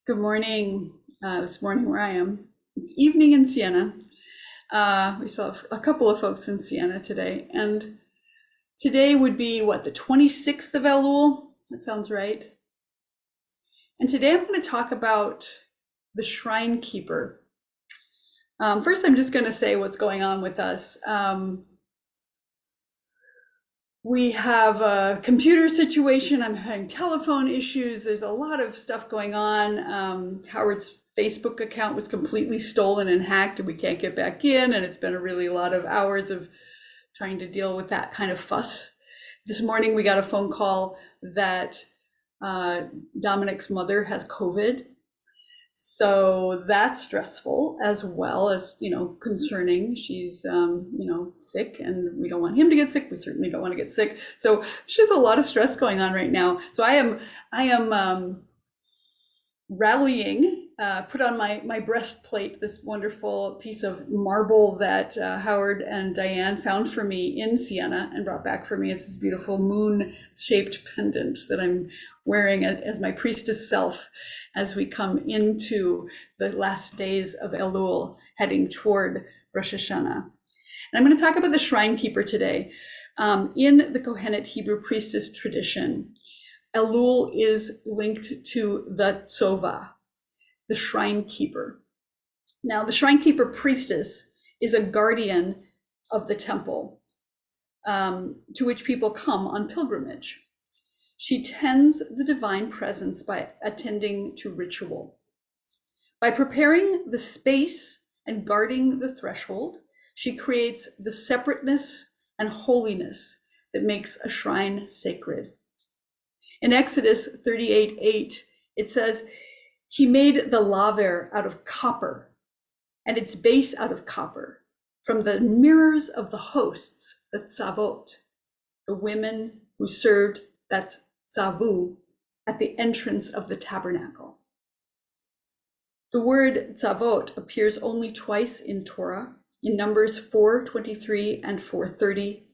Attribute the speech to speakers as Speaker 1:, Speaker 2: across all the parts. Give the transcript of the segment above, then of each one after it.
Speaker 1: Good morning. This morning where I am, it's evening in Siena. We saw a couple of folks in Siena today, and today would be what, the 26th of Elul? That sounds right. And today I'm going to talk about the shrine keeper. First, I'm just going to say what's going on with us. We have a computer situation. I'm having telephone issues. There's a lot of stuff going on. Howard's Facebook account was completely stolen and hacked, and we can't get back in. And it's been a really lot of hours of trying to deal with that kind of fuss. This morning, we got a phone call that Dominic's mother has COVID. So that's stressful as well as, concerning. She's, sick, and we don't want him to get sick. We certainly don't want to get sick. So there's just a lot of stress going on right now. So I am rallying, put on my breastplate this wonderful piece of marble that Howard and Diane found for me in Siena and brought back for me. It's this beautiful moon-shaped pendant that I'm wearing as my priestess self as we come into the last days of Elul, heading toward Rosh Hashanah. And I'm going to talk about the shrine keeper today. In the Kohenet Hebrew priestess tradition, Elul is linked to the Tzovah, the shrine keeper. Now, the shrine keeper priestess is a guardian of the temple, to which people come on pilgrimage. She tends the divine presence by attending to ritual. By preparing the space and guarding the threshold, she creates the separateness and holiness that makes a shrine sacred. In Exodus 38:8, it says, he made the laver out of copper and its base out of copper from the mirrors of the hosts, the tzavot, the women who served, that's tzavu, at the entrance of the tabernacle. The word tzavot appears only twice in Torah, in Numbers 4:23 and 4:30.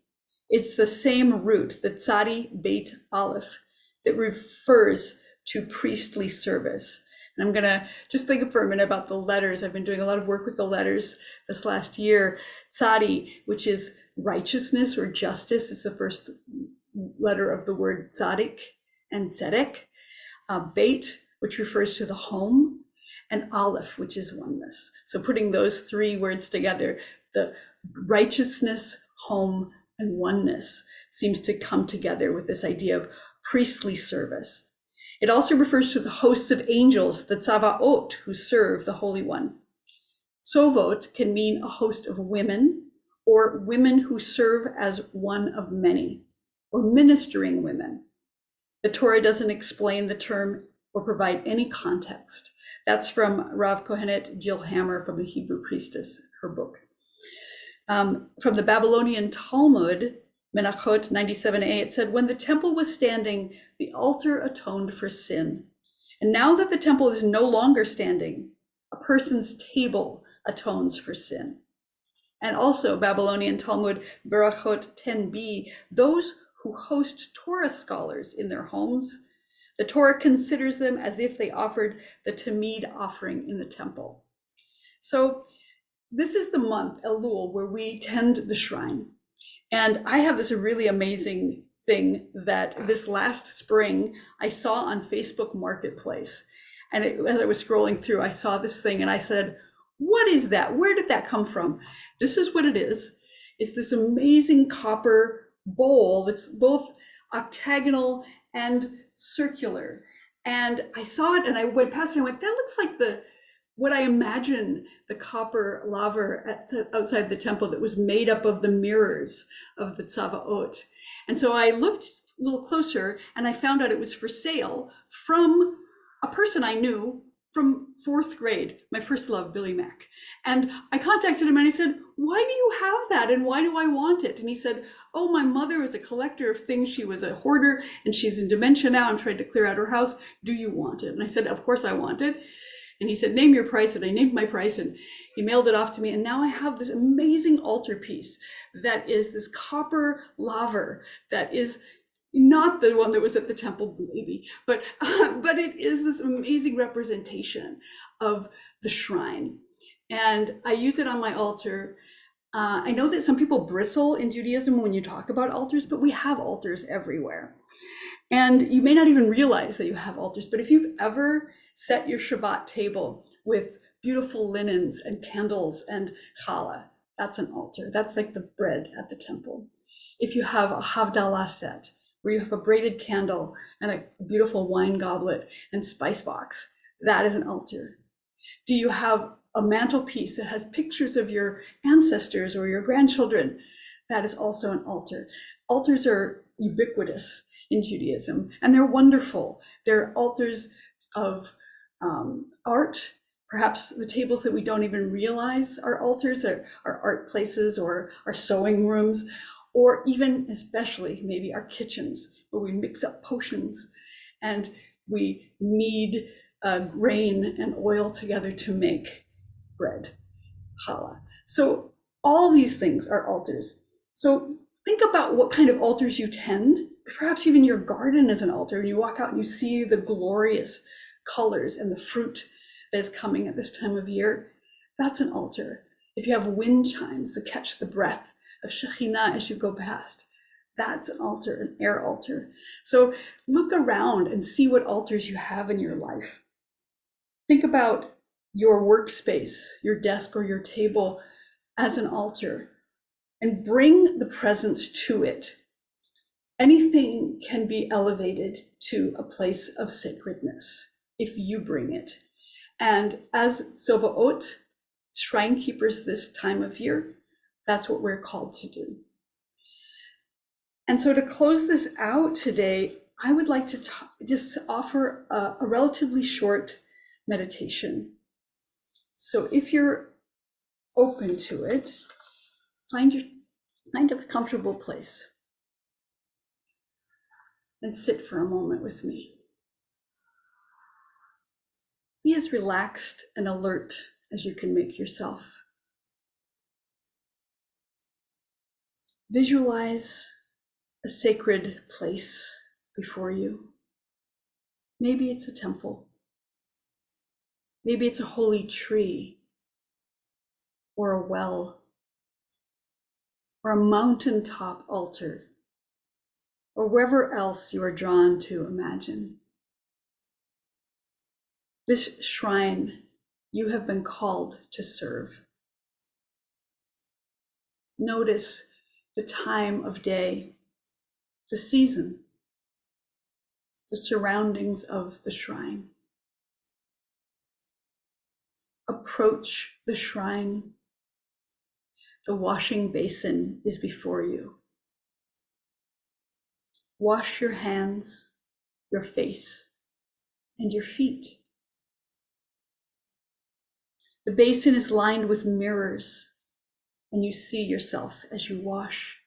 Speaker 1: It's the same root, the tzadi beit aleph, that refers to priestly service. And I'm going to just think for a minute about the letters. I've been doing a lot of work with the letters this last year. Tzadi, which is righteousness or justice, is the first letter of the word tzadik and tzedek. Beit, which refers to the home, and aleph, which is oneness. So putting those three words together, the righteousness, home, and oneness seems to come together with this idea of priestly service. It also refers to the hosts of angels, the tzavaot, who serve the Holy One. Tzovot can mean a host of women, or women who serve as one of many, or ministering women. The Torah doesn't explain the term or provide any context. That's from Rav Kohenet Jill Hammer from the Hebrew Priestess, her book. From the Babylonian Talmud, Menachot 97a, it said, when the temple was standing, the altar atoned for sin. And now that the temple is no longer standing, a person's table atones for sin. And also Babylonian Talmud, Berachot 10b, those who host Torah scholars in their homes, the Torah considers them as if they offered the Tamid offering in the temple. So this is the month, Elul, where we tend the shrine. And I have this really amazing thing that this last spring I saw on Facebook Marketplace. And as I was scrolling through, I saw this thing and I said, what is that? Where did that come from? This is what it is. It's this amazing copper bowl that's both octagonal and circular. And I saw it and I went past it and I went, that looks like what I imagine the copper laver outside the temple that was made up of the mirrors of the tzavaot. And so I looked a little closer and I found out it was for sale from a person I knew from fourth grade, my first love, Billy Mack. And I contacted him and I said, why do you have that? And why do I want it? And he said, oh, my mother was a collector of things. She was a hoarder and she's in dementia now and tried to clear out her house. Do you want it? And I said, of course I want it. And he said, name your price. And I named my price and he mailed it off to me. And now I have this amazing altarpiece that is this copper laver that is not the one that was at the temple, maybe, but it is this amazing representation of the shrine. And I use it on my altar. I know that some people bristle in Judaism when you talk about altars, but we have altars everywhere. And you may not even realize that you have altars, but if you've ever set your Shabbat table with beautiful linens and candles and challah, that's an altar. That's like the bread at the temple. If you have a Havdalah set, where you have a braided candle and a beautiful wine goblet and spice box, that is an altar. Do you have a mantelpiece that has pictures of your ancestors or your grandchildren? That is also an altar. Altars are ubiquitous in Judaism, and they're wonderful. They're altars of art. Perhaps the tables that we don't even realize are altars, are art places or are sewing rooms, or even especially maybe our kitchens, where we mix up potions and we knead grain and oil together to make bread, challah. So all these things are altars. So think about what kind of altars you tend. Perhaps even your garden is an altar, and you walk out and you see the glorious colors and the fruit that is coming at this time of year. That's an altar. If you have wind chimes that catch the breath of Shekhinah as you go past, that's an altar, an air altar. So look around and see what altars you have in your life. Think about your workspace, your desk or your table as an altar, and bring the presence to it. Anything can be elevated to a place of sacredness if you bring it. And as Tzovahot, shrine keepers this time of year, that's what we're called to do. And so to close this out today, I would like to just offer a relatively short meditation. So if you're open to it, find a comfortable place and sit for a moment with me. Be as relaxed and alert as you can make yourself. Visualize a sacred place before you. Maybe it's a temple. Maybe it's a holy tree, or a well, or a mountaintop altar, or wherever else you are drawn to imagine. This shrine you have been called to serve. Notice the time of day, the season, the surroundings of the shrine. Approach the shrine. The washing basin is before you. Wash your hands, your face, and your feet. The basin is lined with mirrors, and you see yourself as you wash.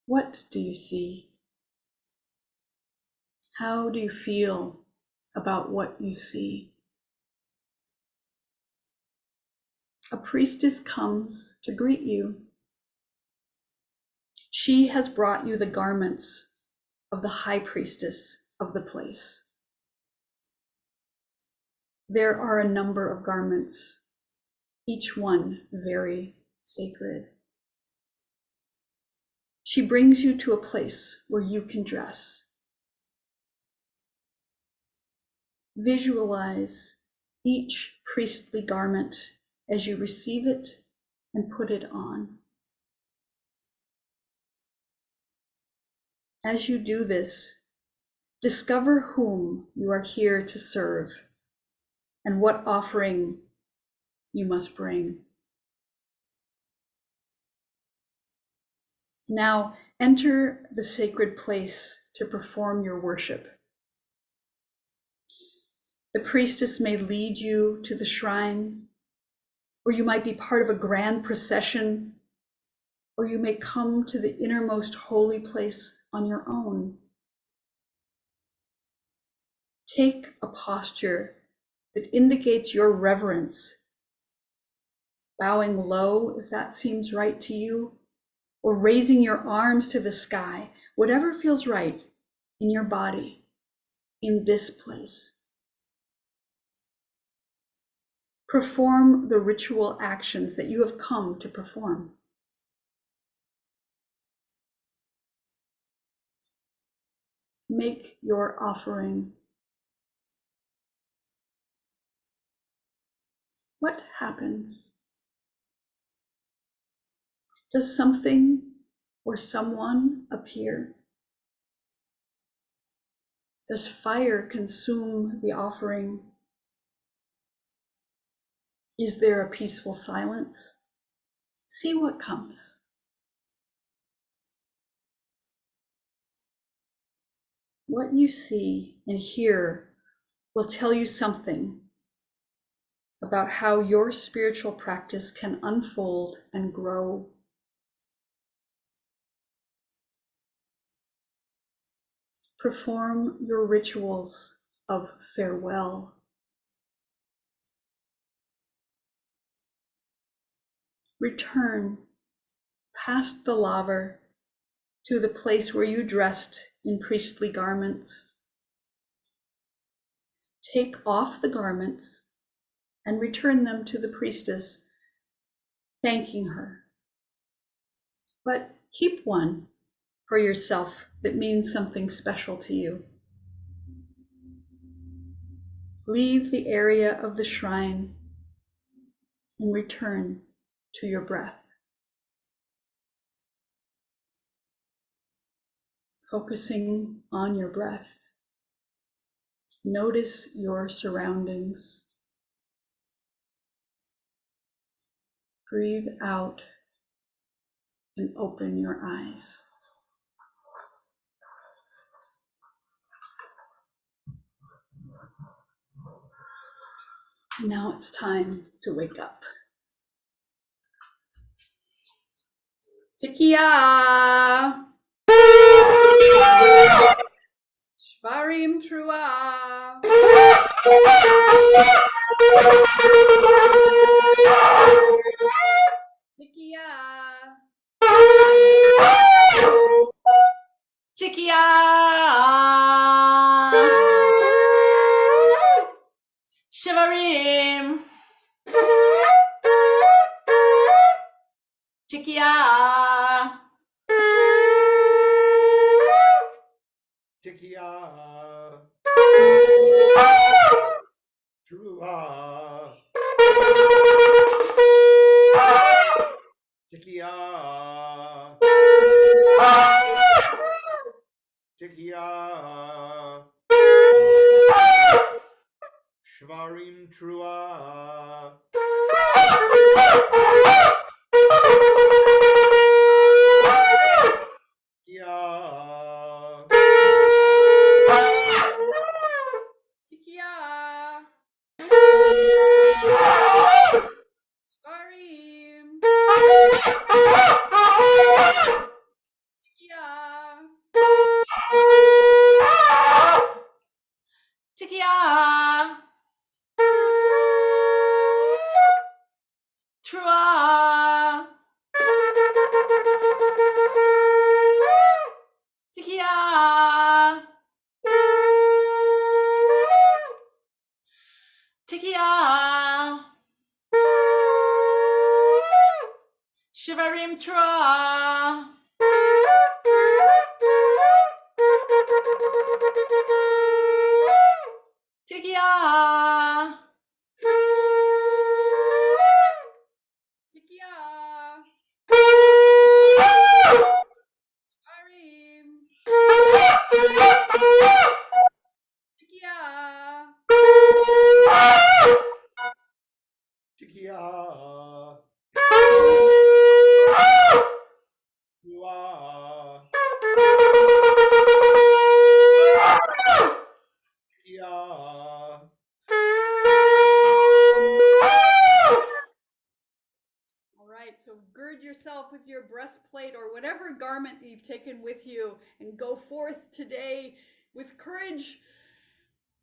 Speaker 1: What do you see? How do you feel about what you see? A priestess comes to greet you. She has brought you the garments of the high priestess of the place. There are a number of garments, each one very sacred. She brings you to a place where you can dress. Visualize each priestly garment as you receive it and put it on. As you do this, discover whom you are here to serve and what offering you must bring. Now enter the sacred place to perform your worship. The priestess may lead you to the shrine, or you might be part of a grand procession, or you may come to the innermost holy place on your own. Take a posture that indicates your reverence, bowing low if that seems right to you, or raising your arms to the sky, Whatever feels right in your body, in this place. Perform the ritual actions that you have come to perform. Make your offering. What happens? Does something or someone appear? Does fire consume the offering? Is there a peaceful silence? See what comes. What you see and hear will tell you something about how your spiritual practice can unfold and grow. Perform your rituals of farewell. Return past the laver to the place where you dressed in priestly garments. Take off the garments and return them to the priestess, thanking her. But keep one for yourself that means something special to you. Leave the area of the shrine and return to your breath. Focusing on your breath. Notice your surroundings. Breathe out and open your eyes. And now it's time to wake up. Tikia! Shvarim Trua! Tikia! Tikia! Shivarim! Tikia!
Speaker 2: Tikia, Trua, Tikia, Tikia, Shvarim Trua,
Speaker 1: Tikia! Shvarim! Tikia! Tikia! Trua! Tikia! Tikia! Shivarim Trua! Tikia! Tikia! Shvarim! Tikia!
Speaker 2: Tikia, Trua, Tikia.
Speaker 1: All right, so gird yourself with your breastplate or whatever garment that you've taken with you and go forth today with courage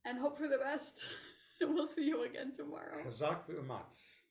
Speaker 1: and hope for the best. And we'll see you again tomorrow.
Speaker 2: Chazak v'umatz.